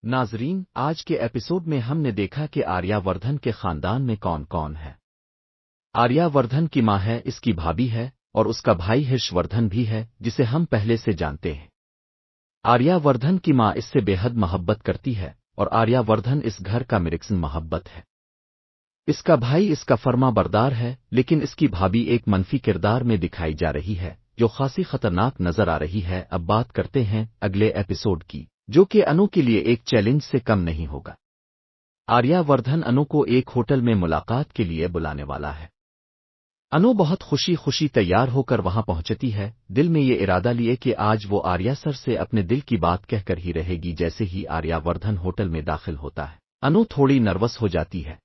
ناظرین، آج کے ایپیسوڈ میں ہم نے دیکھا کہ آریہ وردھن کے خاندان میں کون کون ہے۔ آریہ وردھن کی ماں ہے، اس کی بھابھی ہے، اور اس کا بھائی ہرش وردھن بھی ہے جسے ہم پہلے سے جانتے ہیں۔ آریہ وردھن کی ماں اس سے بے حد محبت کرتی ہے اور آریہ وردھن اس گھر کا مرکزن محبت ہے۔ اس کا بھائی اس کا فرما بردار ہے، لیکن اس کی بھابھی ایک منفی کردار میں دکھائی جا رہی ہے جو خاصی خطرناک نظر آ رہی ہے۔ اب بات کرتے ہیں اگلے ایپیسوڈ کی، جو کہ انو کے لیے ایک چیلنج سے کم نہیں ہوگا۔ آریہ وردھن انو کو ایک ہوٹل میں ملاقات کے لیے بلانے والا ہے۔ انو بہت خوشی تیار ہو کر وہاں پہنچتی ہے، دل میں یہ ارادہ لیے کہ آج وہ آریہ سر سے اپنے دل کی بات کہہ کر ہی رہے گی۔ جیسے ہی آریہ وردھن ہوٹل میں داخل ہوتا ہے، انو تھوڑی نروس ہو جاتی ہے،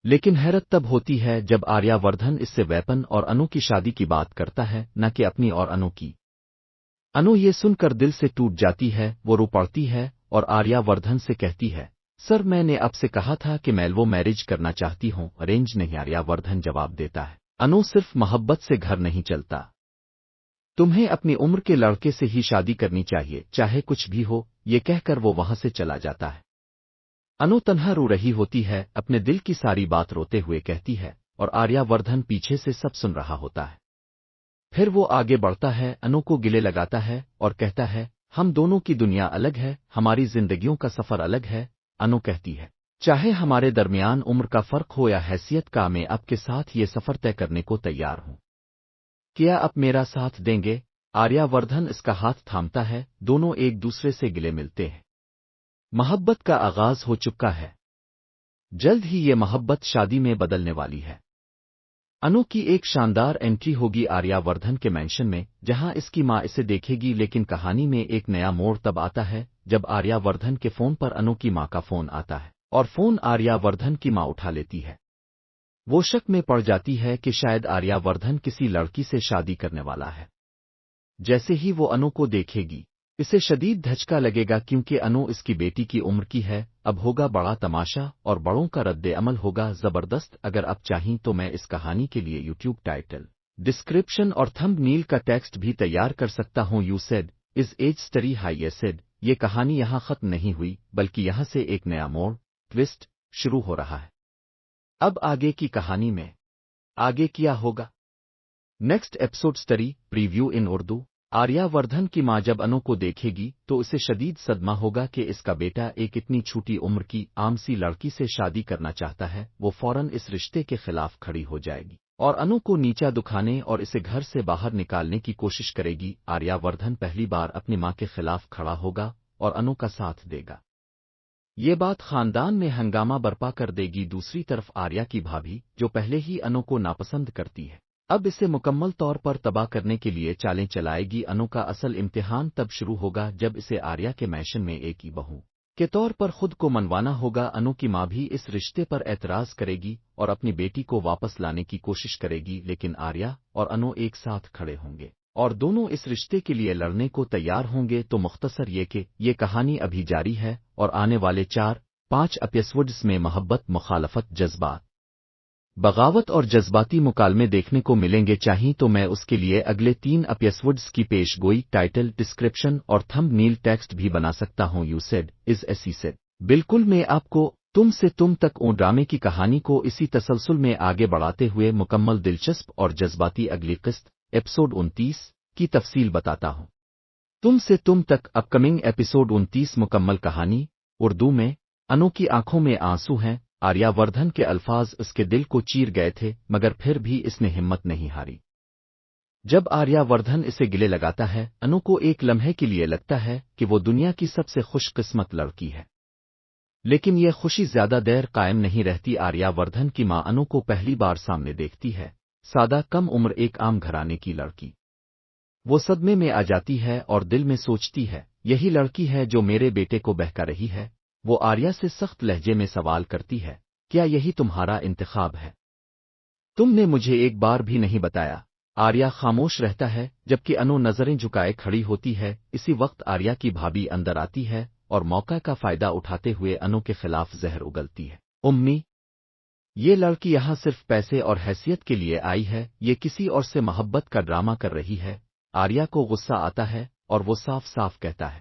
لیکن حیرت تب ہوتی ہے جب آریہ وردھن اس سے ویپن اور انو کی شادی کی بات کرتا ہے، نہ کہ اپنی اور انو کی۔ انو یہ سن کر دل سے ٹوٹ جاتی ہے، وہ رو پڑتی ہے اور آریہ وردھن سے کہتی ہے، سر میں نے آپ سے کہا تھا کہ میں وہ میرج کرنا چاہتی ہوں، ارینج نہیں۔ آریہ وردھن جواب دیتا ہے، انو صرف محبت سے گھر نہیں چلتا، تمہیں اپنی عمر کے لڑکے سے ہی شادی کرنی چاہیے، چاہے کچھ بھی ہو۔ یہ کہہ کر وہ وہاں سے چلا جاتا ہے۔ انو تنہا رو رہی ہوتی ہے، اپنے دل کی ساری بات روتے ہوئے کہتی ہے، اور آریہ وردھن پیچھے سے سب سن رہا ہوتا ہے۔ پھر وہ آگے بڑھتا ہے، انو کو گلے لگاتا ہے اور کہتا ہے، ہم دونوں کی دنیا الگ ہے، ہماری زندگیوں کا سفر الگ ہے۔ انو کہتی ہے، چاہے ہمارے درمیان عمر کا فرق ہو یا حیثیت کا، میں آپ کے ساتھ یہ سفر طے کرنے کو تیار ہوں۔ کیا آپ میرا ساتھ دیں گے؟ آریہ وردھن اس کا ہاتھ تھامتا ہے، دونوں ایک دوسرے سے گلے ملتے ہیں۔ محبت کا آغاز ہو چکا ہے، جلد ہی یہ محبت شادی میں بدلنے والی ہے۔ انو کی ایک شاندار انٹری ہوگی آریہ وردھن کے مینشن میں، جہاں اس کی ماں اسے دیکھے گی، لیکن کہانی میں ایک نیا موڑ تب آتا ہے جب آریہ وردھن کے فون پر انو کی ماں کا فون آتا ہے، اور فون آریہ وردھن کی ماں اٹھا لیتی ہے۔ وہ شک میں پڑ جاتی ہے کہ شاید آریہ وردھن کسی لڑکی سے شادی کرنے والا ہے۔ جیسے ہی وہ انو کو دیکھے گی، اسے شدید دھچکا لگے گا، کیونکہ انو اس کی بیٹی کی عمر کی ہے۔ اب ہوگا بڑا تماشا، اور بڑوں کا رد عمل ہوگا زبردست۔ اگر آپ چاہیں تو میں اس کہانی کے لیے یوٹیوب ٹائٹل، ڈسکرپشن اور تھمب نیل کا ٹیکسٹ بھی تیار کر سکتا ہوں۔ یو سیڈ از ایج اسٹری ہائی ایسڈ۔ یہ کہانی یہاں ختم نہیں ہوئی، بلکہ یہاں سے ایک نیا موڑ، ٹوسٹ، شروع ہو رہا ہے۔ اب آگے کی کہانی میں آگے کیا ہوگا؟ نیکسٹ ایپیسوڈ اسٹری پریویو ان اردو۔ آریہ وردھن کی ماں جب انو کو دیکھے گی تو اسے شدید صدمہ ہوگا کہ اس کا بیٹا ایک اتنی چھوٹی عمر کی عام سی لڑکی سے شادی کرنا چاہتا ہے۔ وہ فوراً اس رشتے کے خلاف کھڑی ہو جائے گی اور انو کو نیچا دکھانے اور اسے گھر سے باہر نکالنے کی کوشش کرے گی۔ آریہ وردھن پہلی بار اپنی ماں کے خلاف کھڑا ہوگا اور انو کا ساتھ دے گا۔ یہ بات خاندان میں ہنگامہ برپا کر دے گی۔ دوسری طرف آریہ کی بھابھی، جو پہلے ہی انو کو ناپسند کرتی ہے، اب اسے مکمل طور پر تباہ کرنے کے لیے چالیں چلائے گی۔ انو کا اصل امتحان تب شروع ہوگا جب اسے آریہ کے مینشن میں ایک ہی بہو کے طور پر خود کو منوانا ہوگا۔ انو کی ماں بھی اس رشتے پر اعتراض کرے گی اور اپنی بیٹی کو واپس لانے کی کوشش کرے گی، لیکن آریہ اور انو ایک ساتھ کھڑے ہوں گے اور دونوں اس رشتے کے لیے لڑنے کو تیار ہوں گے۔ تو مختصر یہ کہ یہ کہانی ابھی جاری ہے اور آنے والے 4-5 ایپیسوڈز میں محبت، مخالفت، جذبات، بغاوت اور جذباتی مکالمے دیکھنے کو ملیں گے۔ چاہیں تو میں اس کے لیے اگلے 3 ایپیسوڈز کی پیش گوئی، ٹائٹل، ڈسکرپشن اور تھمب نیل ٹیکسٹ بھی بنا سکتا ہوں۔ یو سیڈ از ایسی سیڈ۔ بالکل، میں آپ کو تم سے تم تک ڈرامے کی کہانی کو اسی تسلسل میں آگے بڑھاتے ہوئے مکمل دلچسپ اور جذباتی اگلی قسط، ایپیسوڈ 29 کی تفصیل بتاتا ہوں۔ تم سے تم تک اپ کمنگ ایپیسوڈ 29 مکمل کہانی اردو میں۔ انو کی آنکھوں میں آنسو ہیں۔ آریہ وردھن کے الفاظ اس کے دل کو چیر گئے تھے، مگر پھر بھی اس نے ہمت نہیں ہاری۔ جب آریہ وردھن اسے گلے لگاتا ہے، انو کو ایک لمحے کے لیے لگتا ہے کہ وہ دنیا کی سب سے خوش قسمت لڑکی ہے، لیکن یہ خوشی زیادہ دیر قائم نہیں رہتی۔ آریہ وردھن کی ماں انو کو پہلی بار سامنے دیکھتی ہے، سادہ، کم عمر، ایک عام گھرانے کی لڑکی۔ وہ صدمے میں آ جاتی ہے اور دل میں سوچتی ہے، یہی لڑکی ہے جو میرے بیٹے کو بہکا رہی ہے۔ وہ آریہ سے سخت لہجے میں سوال کرتی ہے، کیا یہی تمہارا انتخاب ہے؟ تم نے مجھے ایک بار بھی نہیں بتایا۔ آریہ خاموش رہتا ہے جبکہ انو نظریں جھکائے کھڑی ہوتی ہے۔ اسی وقت آریہ کی بھابھی اندر آتی ہے اور موقع کا فائدہ اٹھاتے ہوئے انو کے خلاف زہر اگلتی ہے۔ امی، یہ لڑکی یہاں صرف پیسے اور حیثیت کے لیے آئی ہے، یہ کسی اور سے محبت کا ڈرامہ کر رہی ہے۔ آریہ کو غصہ آتا ہے اور وہ صاف صاف کہتا ہے،